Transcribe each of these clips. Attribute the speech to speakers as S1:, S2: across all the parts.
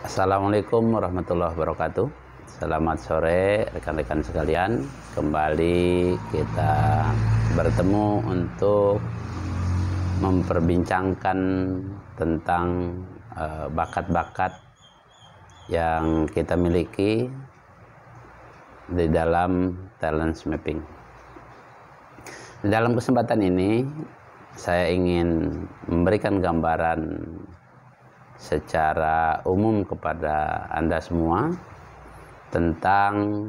S1: Assalamualaikum warahmatullahi wabarakatuh. Selamat sore rekan-rekan sekalian. Kembali kita bertemu untuk memperbincangkan tentang bakat-bakat yang kita miliki di dalam talent mapping. Di dalam kesempatan ini saya ingin memberikan gambaran secara umum kepada Anda semua tentang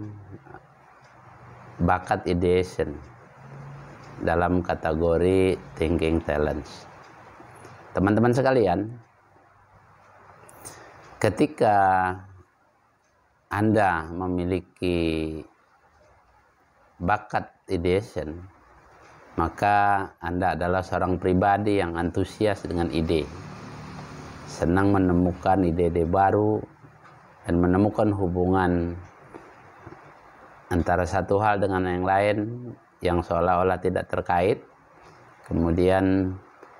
S1: bakat ideation dalam kategori thinking talents. Teman-teman sekalian, ketika Anda memiliki bakat ideation, maka Anda adalah seorang pribadi yang antusias dengan ide, senang menemukan ide-ide baru dan menemukan hubungan antara satu hal dengan yang lain yang seolah-olah tidak terkait. Kemudian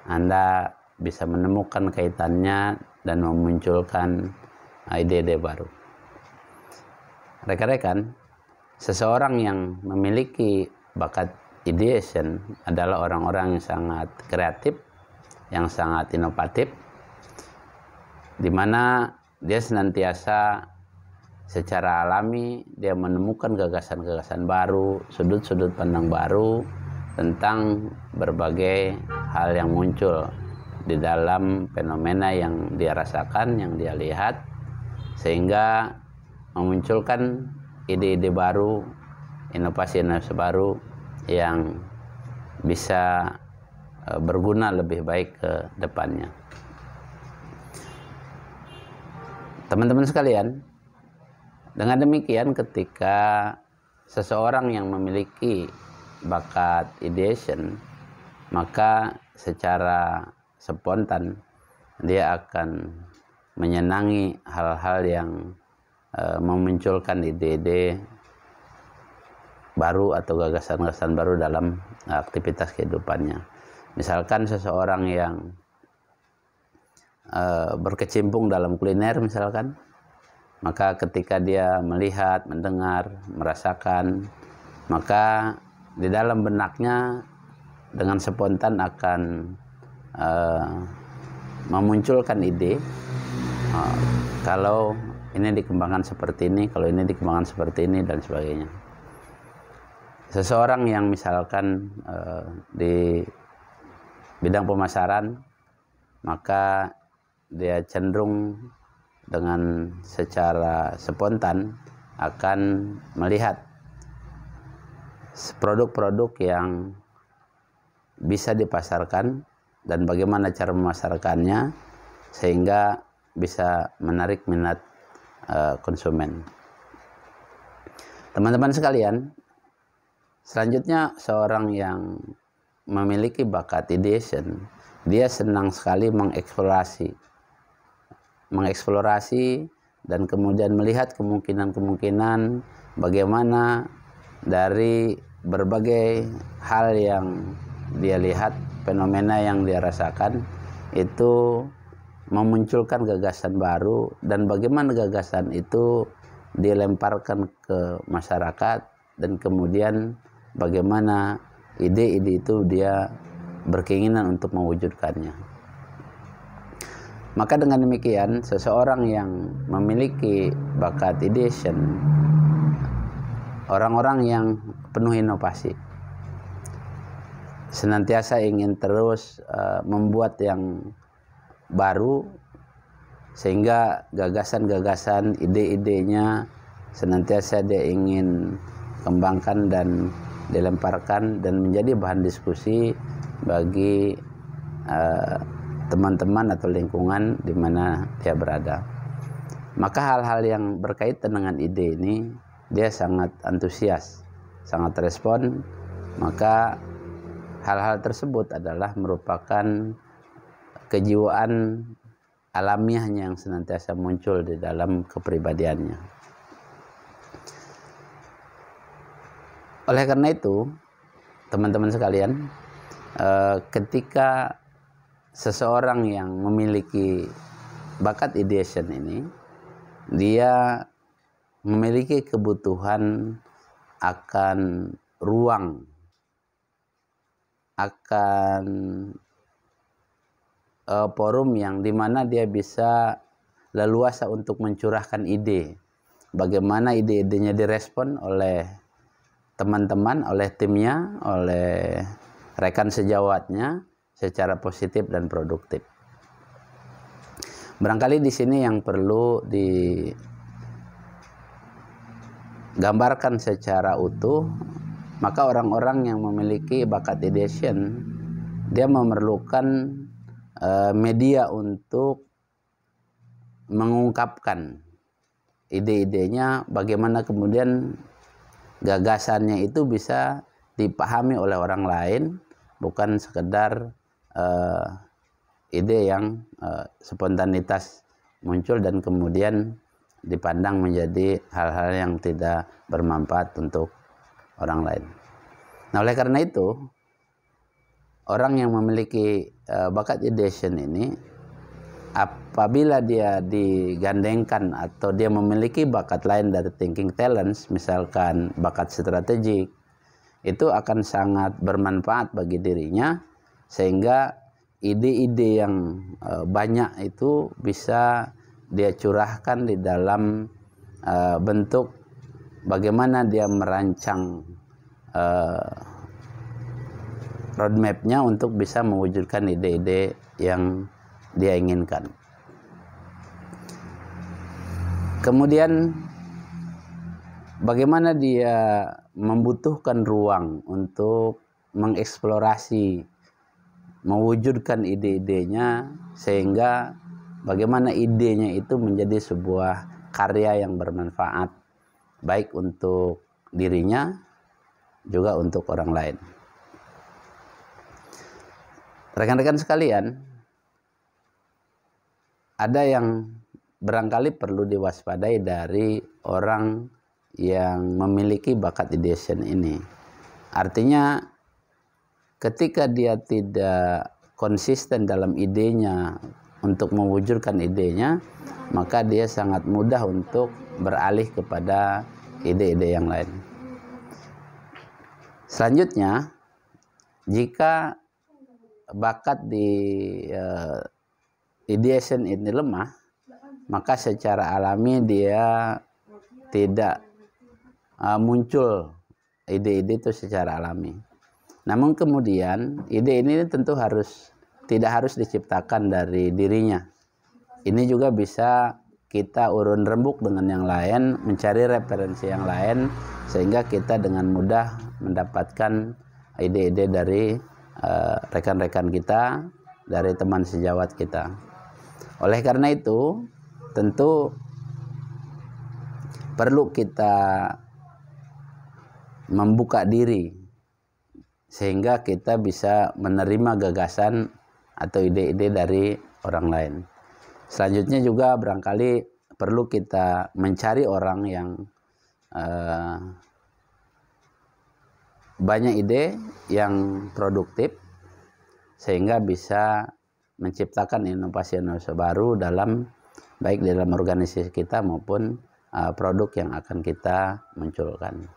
S1: Anda bisa menemukan kaitannya dan memunculkan ide-ide baru. Rekan-rekan, seseorang yang memiliki bakat ideation adalah orang-orang yang sangat kreatif, yang sangat inovatif, di mana dia senantiasa secara alami dia menemukan gagasan-gagasan baru, sudut-sudut pandang baru tentang berbagai hal yang muncul di dalam fenomena yang dia rasakan, yang dia lihat, sehingga memunculkan ide-ide baru, inovasi-inovasi baru yang bisa berguna lebih baik ke depannya. Teman-teman sekalian, dengan demikian ketika seseorang yang memiliki bakat ideation, maka secara spontan dia akan menyenangi hal-hal yang memunculkan ide-ide baru atau gagasan-gagasan baru dalam aktivitas kehidupannya. Misalkan seseorang yang berkecimpung dalam kuliner misalkan, maka ketika dia melihat, mendengar, merasakan, maka di dalam benaknya dengan spontan akan memunculkan ide, kalau ini dikembangkan seperti ini, kalau ini dikembangkan seperti ini, dan sebagainya. Seseorang yang misalkan di bidang pemasaran, maka dia cenderung dengan secara spontan akan melihat produk-produk yang bisa dipasarkan dan bagaimana cara memasarkannya sehingga bisa menarik minat konsumen. Teman-teman sekalian, selanjutnya seorang yang memiliki bakat ideation, dia senang sekali mengeksplorasi dan kemudian melihat kemungkinan-kemungkinan bagaimana dari berbagai hal yang dia lihat, fenomena yang dia rasakan itu memunculkan gagasan baru, dan bagaimana gagasan itu dilemparkan ke masyarakat dan kemudian bagaimana ide-ide itu dia berkeinginan untuk mewujudkannya. Maka dengan demikian, seseorang yang memiliki bakat ideation, orang-orang yang penuh inovasi, senantiasa ingin terus membuat yang baru, sehingga gagasan-gagasan, ide-idenya senantiasa dia ingin kembangkan dan dilemparkan dan menjadi bahan diskusi bagi teman-teman atau lingkungan di mana dia berada. Maka hal-hal yang berkaitan dengan ide ini dia sangat antusias, sangat respon. Maka hal-hal tersebut adalah merupakan kejiwaan alamiahnya yang senantiasa muncul di dalam kepribadiannya. Oleh karena itu, teman-teman sekalian, ketika seseorang yang memiliki bakat ideation ini, dia memiliki kebutuhan akan ruang, akan forum yang dimana dia bisa leluasa untuk mencurahkan ide. Bagaimana ide-idenya direspon oleh teman-teman, oleh timnya, oleh rekan sejawatnya secara positif dan produktif. Barangkali di sini yang perlu digambarkan secara utuh, maka orang-orang yang memiliki bakat ideation, dia memerlukan media untuk mengungkapkan ide-idenya, bagaimana kemudian gagasannya itu bisa dipahami oleh orang lain, bukan sekedar ide yang spontanitas muncul dan kemudian dipandang menjadi hal-hal yang tidak bermanfaat untuk orang lain. Nah, oleh karena itu, orang yang memiliki bakat ideation ini, apabila dia digandengkan atau dia memiliki bakat lain dari thinking talents, misalkan bakat strategik, itu akan sangat bermanfaat bagi dirinya, sehingga ide-ide yang banyak itu bisa dia curahkan di dalam bentuk bagaimana dia merancang roadmap-nya untuk bisa mewujudkan ide-ide yang dia inginkan. Kemudian bagaimana dia membutuhkan ruang untuk mengeksplorasi, mewujudkan ide-idenya, sehingga bagaimana idenya itu menjadi sebuah karya yang bermanfaat, baik untuk dirinya, juga untuk orang lain. Rekan-rekan sekalian, ada yang barangkali perlu diwaspadai dari orang yang memiliki bakat ideation ini. Artinya ketika dia tidak konsisten dalam idenya untuk mewujudkan idenya, maka dia sangat mudah untuk beralih kepada ide-ide yang lain. Selanjutnya, jika bakat di ideation ini lemah, maka secara alami dia tidak muncul ide-ide itu secara alami. Namun kemudian ide ini tentu tidak harus diciptakan dari dirinya. Ini juga bisa kita urun rembuk dengan yang lain, mencari referensi yang lain, sehingga kita dengan mudah mendapatkan ide-ide dari rekan-rekan kita, dari teman sejawat kita. Oleh karena itu, tentu perlu kita membuka diri sehingga kita bisa menerima gagasan atau ide-ide dari orang lain. Selanjutnya juga barangkali perlu kita mencari orang yang banyak ide yang produktif, sehingga bisa menciptakan inovasi-inovasi baru baik dalam organisasi kita maupun produk yang akan kita munculkan.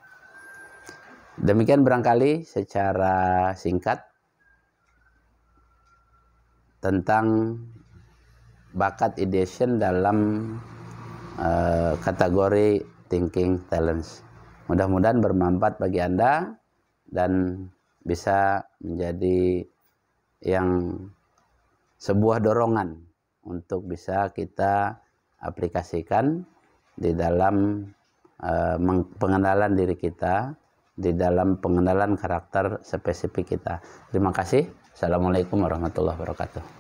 S1: Demikian barangkali secara singkat tentang bakat ideation dalam kategori thinking talents. Mudah-mudahan bermanfaat bagi Anda dan bisa menjadi yang sebuah dorongan untuk bisa kita aplikasikan di dalam pengenalan diri kita, di dalam pengenalan karakter spesifik kita. Terima kasih. Assalamualaikum warahmatullahi wabarakatuh.